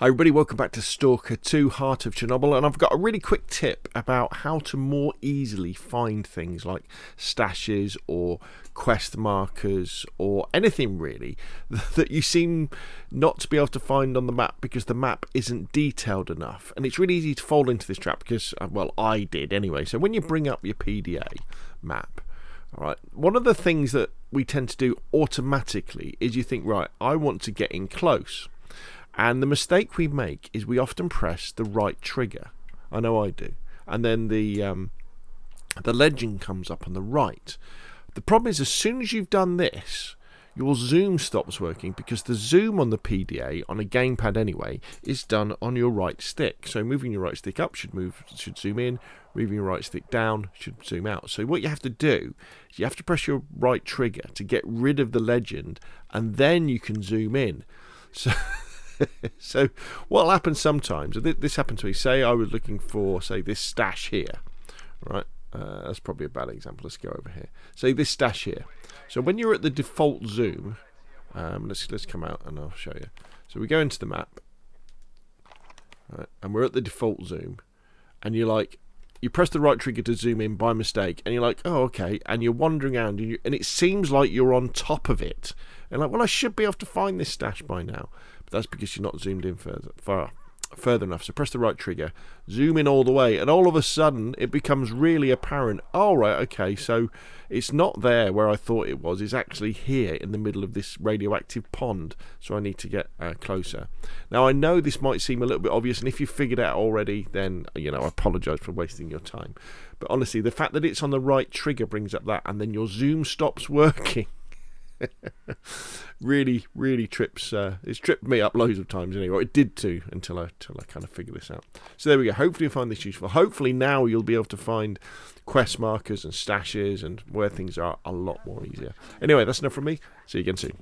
Hi everybody, welcome back to Stalker 2 Heart of Chernobyl, and I've got a really quick tip about how to more easily find things like stashes or quest markers or anything really that you seem not to be able to find on the map because the map isn't detailed enough. And it's really easy to fall into this trap because, well, I did anyway. So when you bring up your PDA map, alright, one of the things that we tend to do automatically is you think, right, I want to get in close. And the mistake we make is we often press the right trigger. I know I do. And then the legend comes up on the right. The problem is as soon as you've done this, your zoom stops working because the zoom on the PDA, on a gamepad anyway, is done on your right stick. So moving your right stick up should zoom in, moving your right stick down should zoom out. So what you have to do is you have to press your right trigger to get rid of the legend, and then you can zoom in. So what'll happen sometimes, this happened to me, say I was looking for, say, this stash here, right? That's probably a bad example. Let's go over here. Say this stash here. So when you're at the default zoom, let's come out and I'll show you. So we go into the map, right, and we're at the default zoom, and you press the right trigger to zoom in by mistake, and you're like, oh, okay, and you're wandering around, and it seems like you're on top of it. And like, well, I should be able to find this stash by now. But that's because you're not zoomed in further enough. So press the right trigger, zoom in all the way, and all of a sudden, it becomes really apparent. Oh, right, okay, so it's not there where I thought it was. It's actually here in the middle of this radioactive pond, so I need to get closer. Now, I know this might seem a little bit obvious, and if you've figured it out already, then, I apologise for wasting your time. But honestly, the fact that it's on the right trigger brings up that, and then your zoom stops working. really trips. It's tripped me up loads of times anyway. It did too until I kind of figured this out. So there we go. Hopefully you find this useful. Hopefully now you'll be able to find quest markers and stashes and where things are a lot more easier. Anyway, that's enough from me. See you again soon.